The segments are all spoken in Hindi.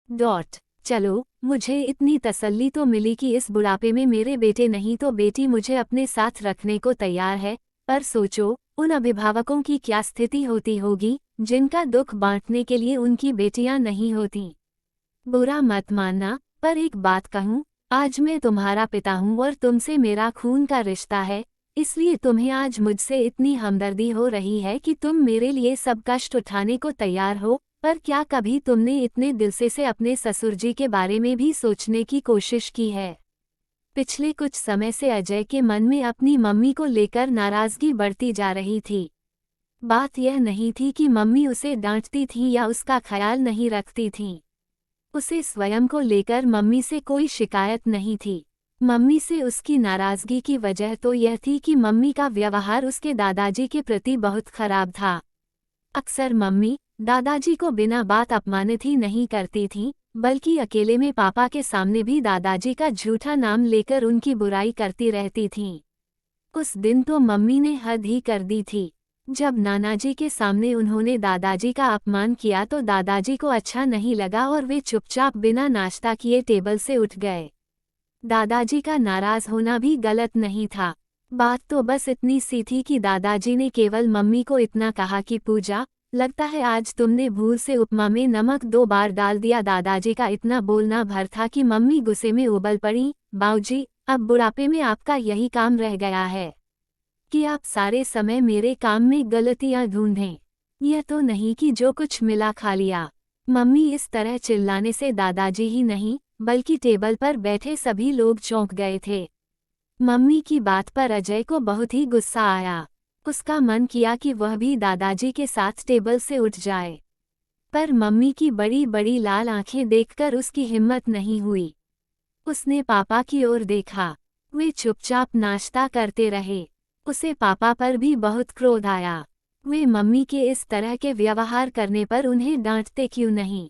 चलो, मुझे इतनी तसल्ली तो मिली कि इस बुढ़ापे में मेरे बेटे नहीं तो बेटी मुझे अपने साथ रखने को तैयार है, पर सोचो, उन अभिभावकों की क्या स्थिति होती होगी, जिनका दुख बांटने के लिए उनकी बेटियां नहीं होती। बुरा मत मानना, पर एक बात कहूँ, आज मैं तुम्हारा पिता हूँ और तुमसे मेरा खून का रिश्ता है, इसलिए तुम्हें आज मुझसे इतनी हमदर्दी हो रही है कि तुम मेरे लिए सब कष्ट उठाने को तैयार हो, पर क्या कभी तुमने इतने दिल से अपने ससुर जी के बारे में भी सोचने की कोशिश की है? पिछले कुछ समय से अजय के मन में अपनी मम्मी को लेकर नाराजगी बढ़ती जा रही थी। बात यह नहीं थी कि मम्मी उसे डांटती थी या उसका ख्याल नहीं रखती थीं। उसे स्वयं को लेकर मम्मी से कोई शिकायत नहीं थी। मम्मी से उसकी नाराजगी की वजह तो यह थी कि मम्मी का व्यवहार उसके दादाजी के प्रति बहुत खराब था। अक्सर मम्मी दादाजी को बिना बात अपमानित ही नहीं करती थीं, बल्कि अकेले में पापा के सामने भी दादाजी का झूठा नाम लेकर उनकी बुराई करती रहती थीं। उस दिन तो मम्मी ने हद ही कर दी थी। जब नानाजी के सामने उन्होंने दादाजी का अपमान किया तो दादाजी को अच्छा नहीं लगा और वे चुपचाप बिना नाश्ता किए टेबल से उठ गए। दादाजी का नाराज होना भी गलत नहीं था। बात तो बस इतनी सी थी कि दादाजी ने केवल मम्मी को इतना कहा कि पूजा, लगता है आज तुमने भूल से उपमा में नमक 2 बार डाल दिया। दादाजी का इतना बोलना भर था कि मम्मी गुस्से में उबल पड़ी। बाऊजी, अब बुढ़ापे में आपका यही काम रह गया है कि आप सारे समय मेरे काम में गलतियां ढूंढें। यह तो नहीं कि जो कुछ मिला खा लिया। मम्मी इस तरह चिल्लाने से दादाजी ही नहीं, बल्कि टेबल पर बैठे सभी लोग चौंक गए थे। मम्मी की बात पर अजय को बहुत ही गुस्सा आया। उसका मन किया कि वह भी दादाजी के साथ टेबल से उठ जाए, पर मम्मी की बड़ी बड़ी लाल आंखें देखकर उसकी हिम्मत नहीं हुई। उसने पापा की ओर देखा। वे चुपचाप नाश्ता करते रहे। उसे पापा पर भी बहुत क्रोध आया। वे मम्मी के इस तरह के व्यवहार करने पर उन्हें डांटते क्यों नहीं?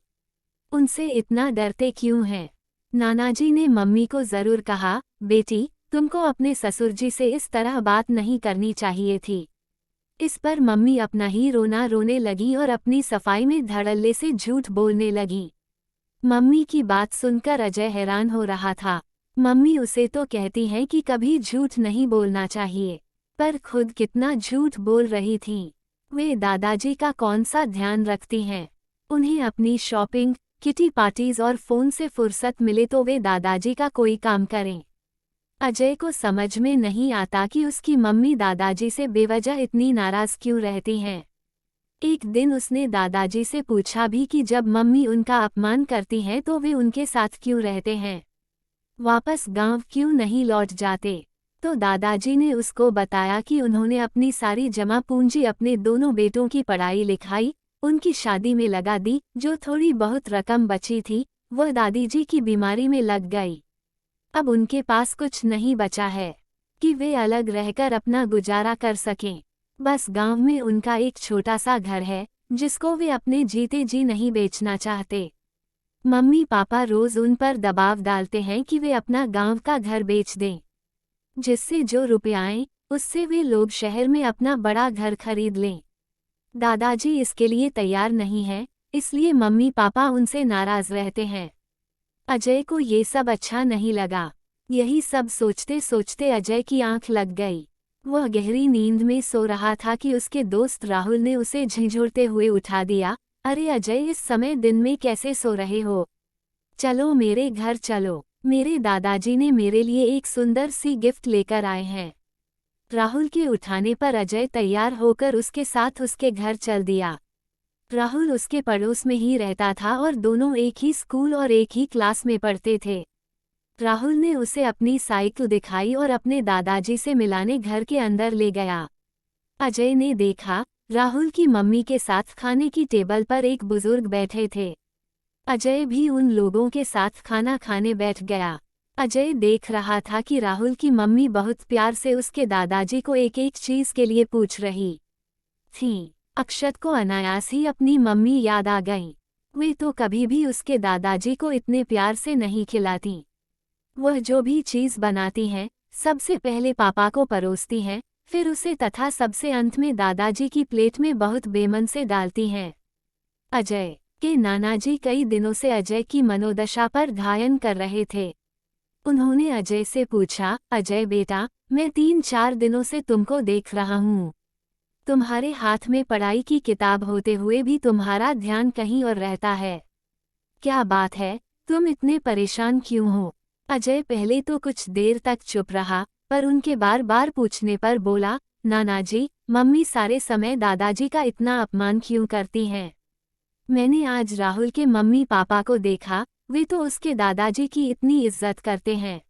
उनसे इतना डरते क्यों हैं? नानाजी ने मम्मी को जरूर कहा, बेटी, तुमको अपने ससुर जी से इस तरह बात नहीं करनी चाहिए थी। इस पर मम्मी अपना ही रोना रोने लगी और अपनी सफाई में धड़ल्ले से झूठ बोलने लगी। मम्मी की बात सुनकर अजय हैरान हो रहा था। मम्मी उसे तो कहती हैं कि कभी झूठ नहीं बोलना चाहिए, पर खुद कितना झूठ बोल रही थीं। वे दादाजी का कौन सा ध्यान रखती हैं? उन्हें अपनी शॉपिंग, किटी पार्टीज और फ़ोन से फुर्सत मिले तो वे दादाजी का कोई काम करें। अजय को समझ में नहीं आता कि उसकी मम्मी दादाजी से बेवजह इतनी नाराज़ क्यों रहती हैं। एक दिन उसने दादाजी से पूछा भी कि जब मम्मी उनका अपमान करती हैं तो वे उनके साथ क्यों रहते हैं, वापस गांव क्यों नहीं लौट जाते? तो दादाजी ने उसको बताया कि उन्होंने अपनी सारी जमा पूंजी अपने दोनों बेटों की पढ़ाई लिखाई, उनकी शादी में लगा दी। जो थोड़ी बहुत रकम बची थी, वह दादी जी की बीमारी में लग गई। अब उनके पास कुछ नहीं बचा है कि वे अलग रहकर अपना गुजारा कर सकें। बस गांव में उनका एक छोटा सा घर है, जिसको वे अपने जीते जी नहीं बेचना चाहते। मम्मी पापा रोज उन पर दबाव डालते हैं कि वे अपना गांव का घर बेच दें, जिससे जो रुपये आएं, उससे वे लोग शहर में अपना बड़ा घर खरीद लें। दादाजी इसके लिए तैयार नहीं हैं, इसलिए मम्मी पापा उनसे नाराज रहते हैं। अजय को ये सब अच्छा नहीं लगा। यही सब सोचते सोचते अजय की आंख लग गई। वह गहरी नींद में सो रहा था कि उसके दोस्त राहुल ने उसे झिझोड़ते हुए उठा दिया। अरे अजय, इस समय दिन में कैसे सो रहे हो? चलो मेरे घर चलो, मेरे दादाजी ने मेरे लिए एक सुंदर सी गिफ्ट लेकर आए हैं। राहुल के उठाने पर अजय तैयार होकर उसके साथ उसके घर चल दिया। राहुल उसके पड़ोस में ही रहता था और दोनों एक ही स्कूल और एक ही क्लास में पढ़ते थे। राहुल ने उसे अपनी साइकिल दिखाई और अपने दादाजी से मिलाने घर के अंदर ले गया। अजय ने देखा, राहुल की मम्मी के साथ खाने की टेबल पर एक बुजुर्ग बैठे थे। अजय भी उन लोगों के साथ खाना खाने बैठ गया। अजय देख रहा था कि राहुल की मम्मी बहुत प्यार से उसके दादाजी को एक एक चीज़ के लिए पूछ रही थी। अक्षत को अनायास ही अपनी मम्मी याद आ गई। वे तो कभी भी उसके दादाजी को इतने प्यार से नहीं खिलाती। वह जो भी चीज़ बनाती हैं, सबसे पहले पापा को परोसती हैं, फिर उसे तथा सबसे अंत में दादाजी की प्लेट में बहुत बेमन से डालती हैं। अजय, के नानाजी कई दिनों से अजय की मनोदशा पर ध्यान कर रहे थे। उन्होंने अजय से पूछा, अजय बेटा, मैं 3-4 दिनों से तुमको देख रहा हूँ। तुम्हारे हाथ में पढ़ाई की किताब होते हुए भी तुम्हारा ध्यान कहीं और रहता है। क्या बात है, तुम इतने परेशान क्यों हो? अजय पहले तो कुछ देर तक चुप रहा, पर उनके बार बार पूछने पर बोला, नानाजी, मम्मी सारे समय दादाजी का इतना अपमान क्यों करती हैं? मैंने आज राहुल के मम्मी पापा को देखा, वे तो उसके दादाजी की इतनी इज्जत करते हैं।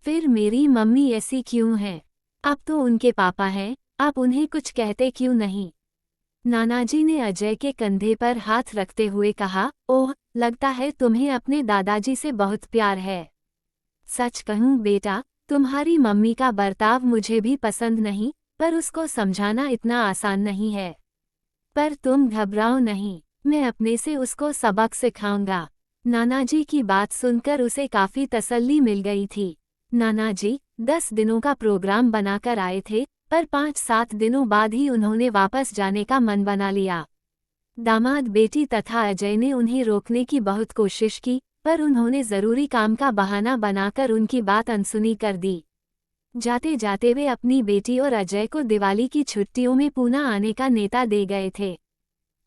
फिर मेरी मम्मी ऐसी क्यों हैं? आप तो उनके पापा हैं, आप उन्हें कुछ कहते क्यों नहीं? नानाजी ने अजय के कंधे पर हाथ रखते हुए कहा, ओह, लगता है तुम्हें अपने दादाजी से बहुत प्यार है। सच कहूँ बेटा, तुम्हारी मम्मी का बर्ताव मुझे भी पसंद नहीं, पर उसको समझाना इतना आसान नहीं है। पर तुम घबराओ नहीं, मैं अपने से उसको सबक सिखाऊंगा। नानाजी की बात सुनकर उसे काफी तसल्ली मिल गई थी। नानाजी 10 दिनों का प्रोग्राम बनाकर आए थे, पर 5-7 दिनों बाद ही उन्होंने वापस जाने का मन बना लिया। दामाद बेटी तथा अजय ने उन्हें रोकने की बहुत कोशिश की, पर उन्होंने जरूरी काम का बहाना बनाकर उनकी बात अनसुनी कर दी। जाते जाते वे अपनी बेटी और अजय को दिवाली की छुट्टियों में पूना आने का नेता दे गए थे।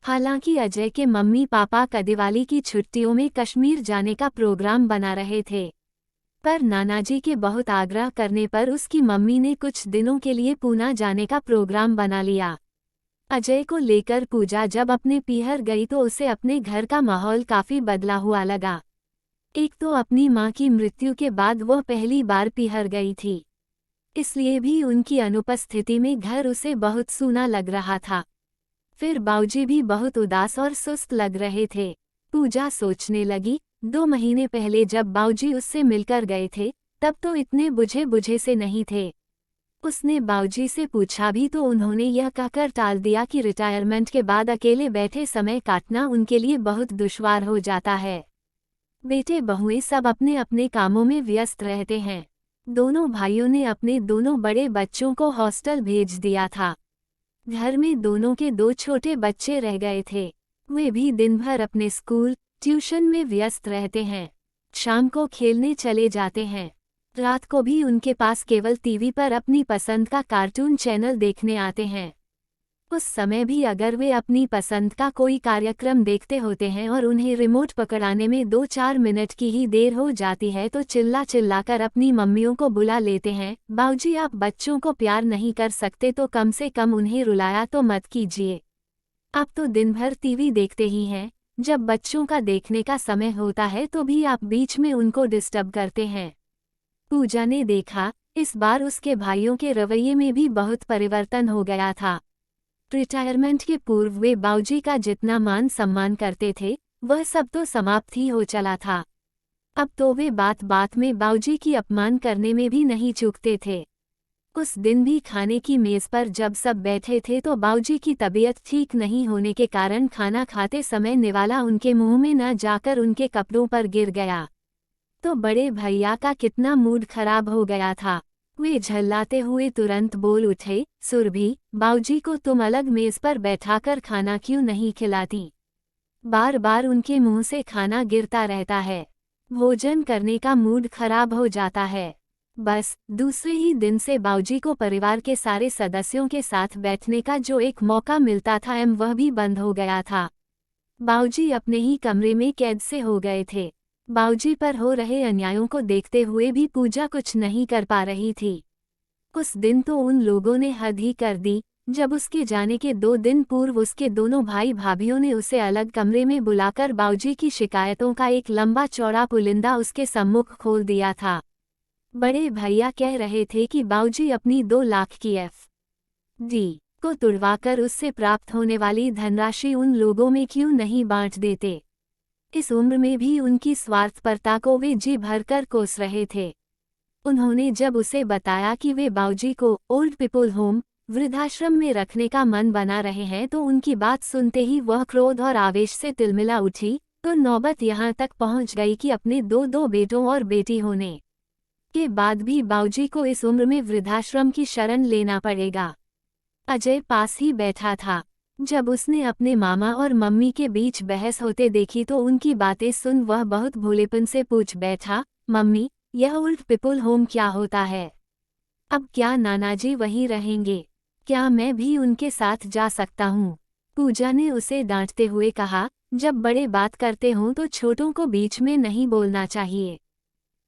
हालांकि अजय के मम्मी पापा का दिवाली की छुट्टियों में कश्मीर जाने का प्रोग्राम बना रहे थे, पर नानाजी के बहुत आग्रह करने पर उसकी मम्मी ने कुछ दिनों के लिए पूना जाने का प्रोग्राम बना लिया। अजय को लेकर पूजा जब अपने पीहर गई तो उसे अपने घर का माहौल काफी बदला हुआ लगा। एक तो अपनी मां की मृत्यु के बाद वह पहली बार पीहर गई थी, इसलिए भी उनकी अनुपस्थिति में घर उसे बहुत सूना लग रहा था। फिर बाऊजी भी बहुत उदास और सुस्त लग रहे थे। पूजा सोचने लगी, 2 महीने पहले जब बाऊजी उससे मिलकर गए थे, तब तो इतने बुझे बुझे से नहीं थे। उसने बाऊजी से पूछा भी तो उन्होंने यह कहकर टाल दिया कि रिटायरमेंट के बाद अकेले बैठे समय काटना उनके लिए बहुत दुश्वार हो जाता है। बेटे बहुएं सब अपने अपने कामों में व्यस्त रहते हैं। दोनों भाइयों ने अपने दोनों बड़े बच्चों को हॉस्टल भेज दिया था। घर में दोनों के 2 छोटे बच्चे रह गए थे। वे भी दिन भर अपने स्कूल, ट्यूशन में व्यस्त रहते हैं। शाम को खेलने चले जाते हैं। रात को भी उनके पास केवल टीवी पर अपनी पसंद का कार्टून चैनल देखने आते हैं। उस समय भी अगर वे अपनी पसंद का कोई कार्यक्रम देखते होते हैं और उन्हें रिमोट पकड़ाने में 2-4 मिनट की ही देर हो जाती है तो चिल्ला चिल्लाकर अपनी मम्मियों को बुला लेते हैं, बाऊजी आप बच्चों को प्यार नहीं कर सकते तो कम से कम उन्हें रुलाया तो मत कीजिए। आप तो दिन भर टीवी देखते ही हैं, जब बच्चों का देखने का समय होता है तो भी आप बीच में उनको डिस्टर्ब करते हैं। पूजा ने देखा, इस बार उसके भाइयों के रवैये में भी बहुत परिवर्तन हो गया था। रिटायरमेंट के पूर्व वे बाऊजी का जितना मान सम्मान करते थे, वह सब तो समाप्त ही हो चला था। अब तो वे बात बात में बाऊजी की अपमान करने में भी नहीं चूकते थे। उस दिन भी खाने की मेज पर जब सब बैठे थे तो बाऊजी की तबीयत ठीक नहीं होने के कारण खाना खाते समय निवाला उनके मुंह में न जाकर उनके कपड़ों पर गिर गया। तो बड़े भैया का कितना मूड खराब हो गया था। वे झल्लाते हुए तुरंत बोल उठे, सुरभि, बाऊजी को तुम अलग मेज पर बैठाकर खाना क्यों नहीं खिलाती? बार बार उनके मुंह से खाना गिरता रहता है। भोजन करने का मूड खराब हो जाता है। बस दूसरे ही दिन से बाऊजी को परिवार के सारे सदस्यों के साथ बैठने का जो एक मौका मिलता था वह भी बंद हो गया था। बाऊजी अपने ही कमरे में कैद से हो गए थे। बाऊजी पर हो रहे अन्यायों को देखते हुए भी पूजा कुछ नहीं कर पा रही थी। उस दिन तो उन लोगों ने हद ही कर दी, जब उसके जाने के 2 दिन पूर्व उसके दोनों भाई भाभियों ने उसे अलग कमरे में बुलाकर बाऊजी की शिकायतों का एक लंबा चौड़ा पुलिंदा उसके सम्मुख खोल दिया था। बड़े भैया कह रहे थे कि बाऊजी अपनी 2 लाख की एफ.डी. को तुड़वाकर उससे प्राप्त होने वाली धनराशि उन लोगों में क्यों नहीं बांट देते। इस उम्र में भी उनकी स्वार्थपरता को वे जी भरकर कोस रहे थे। उन्होंने जब उसे बताया कि वे बाऊजी को ओल्ड पीपल होम, वृद्धाश्रम में रखने का मन बना रहे हैं तो उनकी बात सुनते ही वह क्रोध और आवेश से तिलमिला उठी। तो नौबत यहाँ तक पहुँच गई कि अपने 2 बेटों और बेटी होने के बाद भी बाऊजी को इस उम्र में वृद्धाश्रम की शरण लेना पड़ेगा। अजय पास ही बैठा था। जब उसने अपने मामा और मम्मी के बीच बहस होते देखी तो उनकी बातें सुन वह बहुत भोलेपन से पूछ बैठा, मम्मी, यह उल्ट पिपुल होम क्या होता है? अब क्या नानाजी वहीं रहेंगे? क्या मैं भी उनके साथ जा सकता हूँ? पूजा ने उसे डांटते हुए कहा, जब बड़े बात करते हों तो छोटों को बीच में नहीं बोलना चाहिए।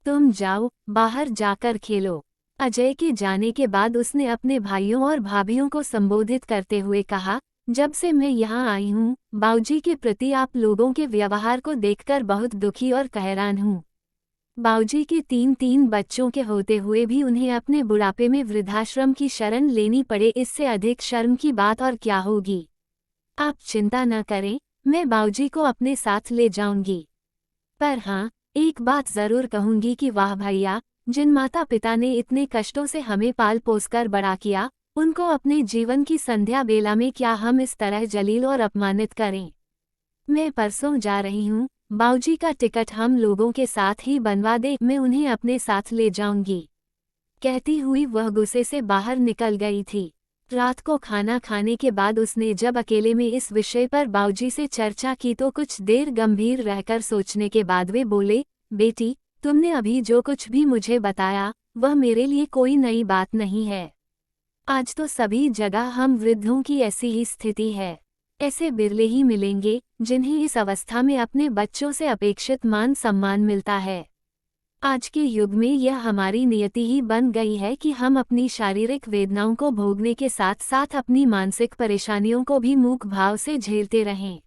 तुम जाओ, बाहर जाकर खेलो। अजय के जाने के बाद उसने अपने भाइयों और भाभियों को संबोधित करते हुए कहा, जब से मैं यहाँ आई हूँ, बाऊजी के प्रति आप लोगों के व्यवहार को देखकर बहुत दुखी और हैरान हूँ। बाऊजी के 3 बच्चों के होते हुए भी उन्हें अपने बुढ़ापे में वृद्धाश्रम की शरण लेनी पड़े, इससे अधिक शर्म की बात और क्या होगी। आप चिंता न करें, मैं बाऊजी को अपने साथ ले जाऊंगी। पर हाँ, एक बात जरूर कहूंगी कि वाह भैया, जिन माता पिता ने इतने कष्टों से हमें पाल पोस कर बड़ा किया, उनको अपने जीवन की संध्या बेला में क्या हम इस तरह जलील और अपमानित करें। मैं परसों जा रही हूँ, बाऊजी का टिकट हम लोगों के साथ ही बनवा दे, मैं उन्हें अपने साथ ले जाऊंगी। कहती हुई वह गुस्से से बाहर निकल गई थी। रात को खाना खाने के बाद उसने जब अकेले में इस विषय पर बाऊजी से चर्चा की तो कुछ देर गंभीर रहकर सोचने के बाद वे बोले, बेटी, तुमने अभी जो कुछ भी मुझे बताया वह मेरे लिए कोई नई बात नहीं है। आज तो सभी जगह हम वृद्धों की ऐसी ही स्थिति है। ऐसे बिरले ही मिलेंगे जिन्हें इस अवस्था में अपने बच्चों से अपेक्षित मान सम्मान मिलता है। आज के युग में यह हमारी नियति ही बन गई है कि हम अपनी शारीरिक वेदनाओं को भोगने के साथ साथ अपनी मानसिक परेशानियों को भी मूक भाव से झेलते रहें।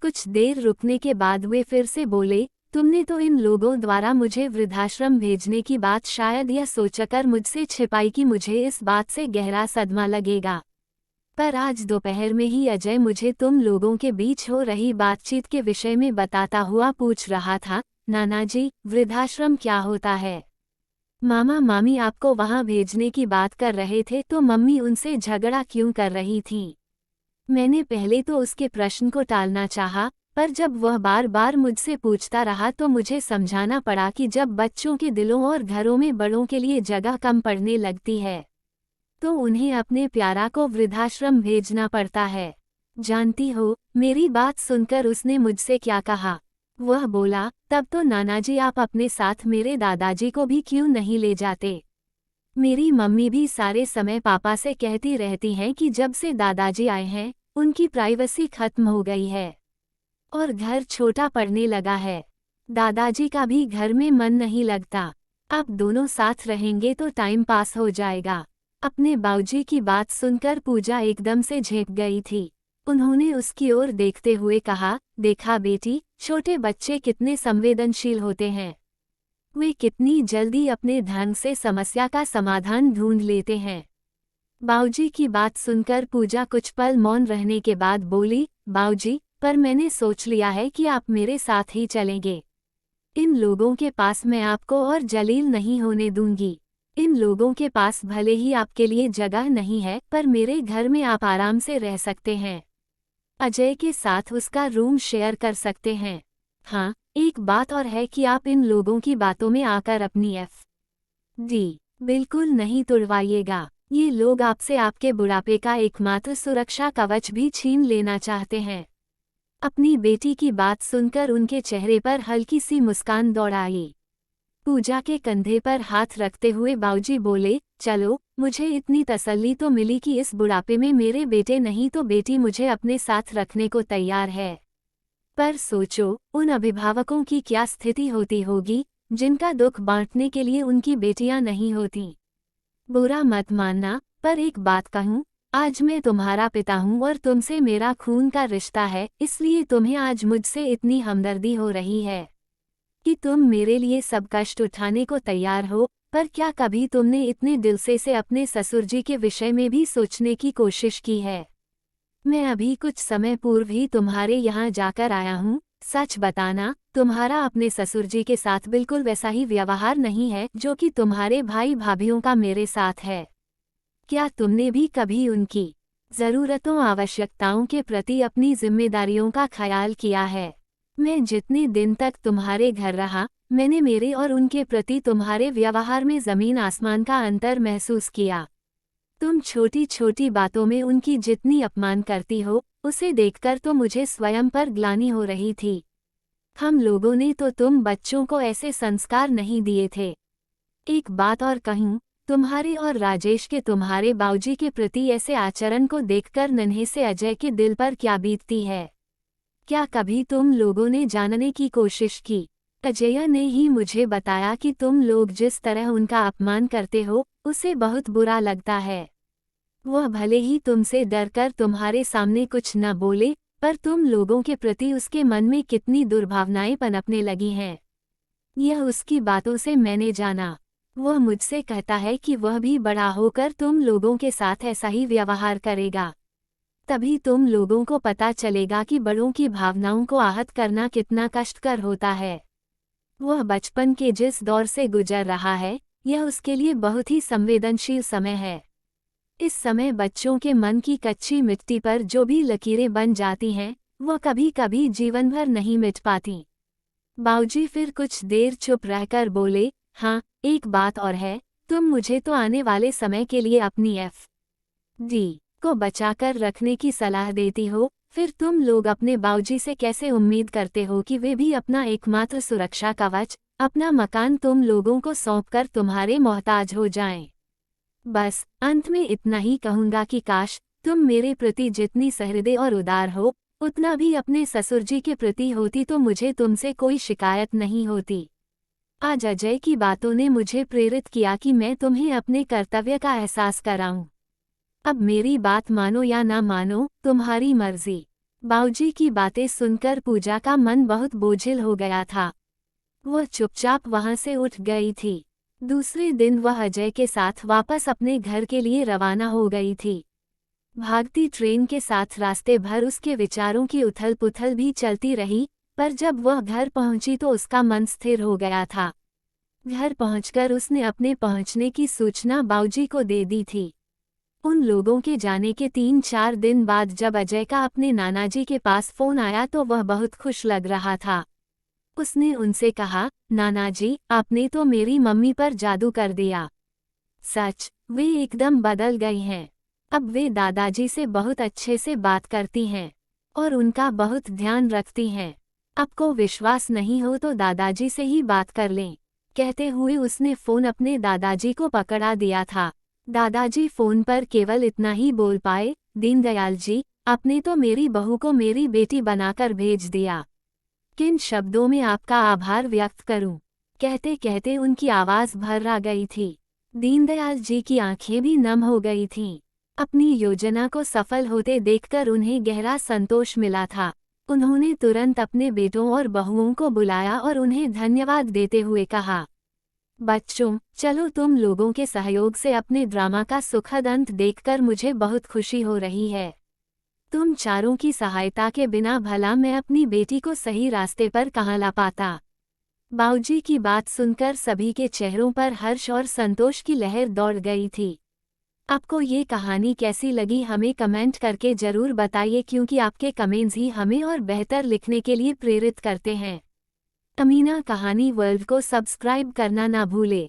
कुछ देर रुकने के बाद वे फिर से बोले, तुमने तो इन लोगों द्वारा मुझे वृद्धाश्रम भेजने की बात शायद यह सोचकर मुझसे छिपाई कि मुझे इस बात से गहरा सदमा लगेगा। पर आज दोपहर में ही अजय मुझे तुम लोगों के बीच हो रही बातचीत के विषय में बताता हुआ पूछ रहा था, नानाजी, वृद्धाश्रम क्या होता है? मामा मामी आपको वहां भेजने की बात कर रहे थे तो मम्मी उनसे झगड़ा क्यों कर रही थी? मैंने पहले तो उसके प्रश्न को टालना चाहा, पर जब वह बार बार मुझसे पूछता रहा तो मुझे समझाना पड़ा कि जब बच्चों के दिलों और घरों में बड़ों के लिए जगह कम पड़ने लगती है तो उन्हें अपने प्यारा को वृद्धाश्रम भेजना पड़ता है। जानती हो, मेरी बात सुनकर उसने मुझसे क्या कहा? वह बोला, तब तो नानाजी आप अपने साथ मेरे दादाजी को भी क्यों नहीं ले जाते? मेरी मम्मी भी सारे समय पापा से कहती रहती हैं कि जब से दादाजी आए हैं उनकी प्राइवेसी खत्म हो गई है और घर छोटा पड़ने लगा है। दादाजी का भी घर में मन नहीं लगता। आप दोनों साथ रहेंगे तो टाइम पास हो जाएगा। अपने बाऊजी की बात सुनकर पूजा एकदम से झेप गई थी। उन्होंने उसकी ओर देखते हुए कहा, देखा बेटी, छोटे बच्चे कितने संवेदनशील होते हैं। वे कितनी जल्दी अपने ढंग से समस्या का समाधान ढूंढ लेते हैं। बाऊजी की बात सुनकर पूजा कुछ पल मौन रहने के बाद बोली, बाऊजी, पर मैंने सोच लिया है कि आप मेरे साथ ही चलेंगे। इन लोगों के पास मैं आपको और जलील नहीं होने दूंगी। इन लोगों के पास भले ही आपके लिए जगह नहीं है, पर मेरे घर में आप आराम से रह सकते हैं। अजय के साथ उसका रूम शेयर कर सकते हैं। हाँ, एक बात और है कि आप इन लोगों की बातों में आकर अपनी एफ.डी. बिल्कुल नहीं तुड़वाइएगा। ये लोग आपसे आपके बुढ़ापे का एकमात्र सुरक्षा कवच भी छीन लेना चाहते हैं। अपनी बेटी की बात सुनकर उनके चेहरे पर हल्की सी मुस्कान दौड़ आई। पूजा के कंधे पर हाथ रखते हुए बाऊजी बोले, चलो, मुझे इतनी तसल्ली तो मिली कि इस बुढ़ापे में मेरे बेटे नहीं तो बेटी मुझे अपने साथ रखने को तैयार है। पर सोचो, उन अभिभावकों की क्या स्थिति होती होगी जिनका दुख बांटने के लिए उनकी बेटियां नहीं होती। बुरा मत मानना, पर एक बात कहूँ, आज मैं तुम्हारा पिता हूँ और तुमसे मेरा खून का रिश्ता है, इसलिए तुम्हें आज मुझसे इतनी हमदर्दी हो रही है कि तुम मेरे लिए सब कष्ट उठाने को तैयार हो। पर क्या कभी तुमने इतने दिल से अपने ससुर जी के विषय में भी सोचने की कोशिश की है? मैं अभी कुछ समय पूर्व ही तुम्हारे यहाँ जाकर आया हूँ। सच बताना, तुम्हारा अपने ससुर जी के साथ बिल्कुल वैसा ही व्यवहार नहीं है जो कि तुम्हारे भाई भाभीयों का मेरे साथ है। क्या तुमने भी कभी उनकी ज़रूरतों आवश्यकताओं के प्रति अपनी जिम्मेदारियों का ख्याल किया है? मैं जितने दिन तक तुम्हारे घर रहा, मैंने मेरे और उनके प्रति तुम्हारे व्यवहार में ज़मीन आसमान का अंतर महसूस किया। तुम छोटी छोटी बातों में उनकी जितनी अपमान करती हो, उसे देखकर तो मुझे स्वयं पर ग्लानि हो रही थी। हम लोगों ने तो तुम बच्चों को ऐसे संस्कार नहीं दिए थे। एक बात और कहूँ, तुम्हारे और राजेश के तुम्हारे बाबूजी के प्रति ऐसे आचरण को देखकर नन्हे से अजय के दिल पर क्या बीतती है? क्या कभी तुम लोगों ने जानने की कोशिश की? अजय ने ही मुझे बताया कि तुम लोग जिस तरह उनका अपमान करते हो, उसे बहुत बुरा लगता है। वह भले ही तुमसे डरकर तुम्हारे सामने कुछ न बोले, पर तुम लोगों के प्रति उसके मन में कितनी दुर्भावनाएं पनपने लगी हैं, यह उसकी बातों से मैंने जाना। वह मुझसे कहता है कि वह भी बड़ा होकर तुम लोगों के साथ ऐसा ही व्यवहार करेगा। तभी तुम लोगों को पता चलेगा कि बड़ों की भावनाओं को आहत करना कितना कष्टकर होता है। वह बचपन के जिस दौर से गुजर रहा है, यह उसके लिए बहुत ही संवेदनशील समय है। इस समय बच्चों के मन की कच्ची मिट्टी पर जो भी लकीरें बन जाती हैं, वह कभी कभी जीवन भर नहीं मिट पाती। बाबूजी फिर कुछ देर चुप रहकर बोले, हाँ, एक बात और है, तुम मुझे तो आने वाले समय के लिए अपनी एफ.डी. को बचाकर रखने की सलाह देती हो, फिर तुम लोग अपने बाबूजी से कैसे उम्मीद करते हो कि वे भी अपना एकमात्र सुरक्षा कवच, अपना मकान तुम लोगों को सौंपकर तुम्हारे मोहताज हो जाएं? बस अंत में इतना ही कहूँगा कि काश तुम मेरे प्रति जितनी सहृदय और उदार हो, उतना भी अपने ससुर जी के प्रति होती तो मुझे तुमसे कोई शिकायत नहीं होती। आज अजय की बातों ने मुझे प्रेरित किया कि मैं तुम्हें अपने कर्तव्य का एहसास कराऊं। अब मेरी बात मानो या ना मानो, तुम्हारी मर्जी। बाबूजी की बातें सुनकर पूजा का मन बहुत बोझिल हो गया था। वह चुपचाप वहां से उठ गई थी। दूसरे दिन वह अजय के साथ वापस अपने घर के लिए रवाना हो गई थी। भागती ट्रेन के साथ रास्ते भर उसके विचारों की उथल पुथल भी चलती रही, पर जब वह घर पहुंची तो उसका मन स्थिर हो गया था। घर पहुंचकर उसने अपने पहुंचने की सूचना बाबूजी को दे दी थी। उन लोगों के जाने के 3-4 दिन बाद जब अजय का अपने नानाजी के पास फोन आया तो वह बहुत खुश लग रहा था। उसने उनसे कहा, नानाजी, आपने तो मेरी मम्मी पर जादू कर दिया। सच, वे एकदम बदल गई हैं। अब वे दादाजी से बहुत अच्छे से बात करती हैं और उनका बहुत ध्यान रखती हैं। आपको विश्वास नहीं हो तो दादाजी से ही बात कर लें। कहते हुए उसने फ़ोन अपने दादाजी को पकड़ा दिया था। दादाजी फ़ोन पर केवल इतना ही बोल पाए, दीनदयाल जी, आपने तो मेरी बहू को मेरी बेटी बनाकर भेज दिया। किन शब्दों में आपका आभार व्यक्त करूं? कहते कहते उनकी आवाज़ भर्रा गई थी। दीनदयाल जी की आंखें भी नम हो गई थीं। अपनी योजना को सफल होते देखकर उन्हें गहरा संतोष मिला था। उन्होंने तुरंत अपने बेटों और बहुओं को बुलाया और उन्हें धन्यवाद देते हुए कहा, बच्चों, चलो तुम लोगों के सहयोग से अपने ड्रामा का सुखद अंत देखकर मुझे बहुत खुशी हो रही है। तुम चारों की सहायता के बिना भला मैं अपनी बेटी को सही रास्ते पर कहाँ ला पाता। बाबूजी की बात सुनकर सभी के चेहरों पर हर्ष और संतोष की लहर दौड़ गई थी। आपको ये कहानी कैसी लगी हमें कमेंट करके ज़रूर बताइए, क्योंकि आपके कमेंट्स ही हमें और बेहतर लिखने के लिए प्रेरित करते हैं। अमीना कहानी वर्ल्ड को सब्सक्राइब करना ना भूले।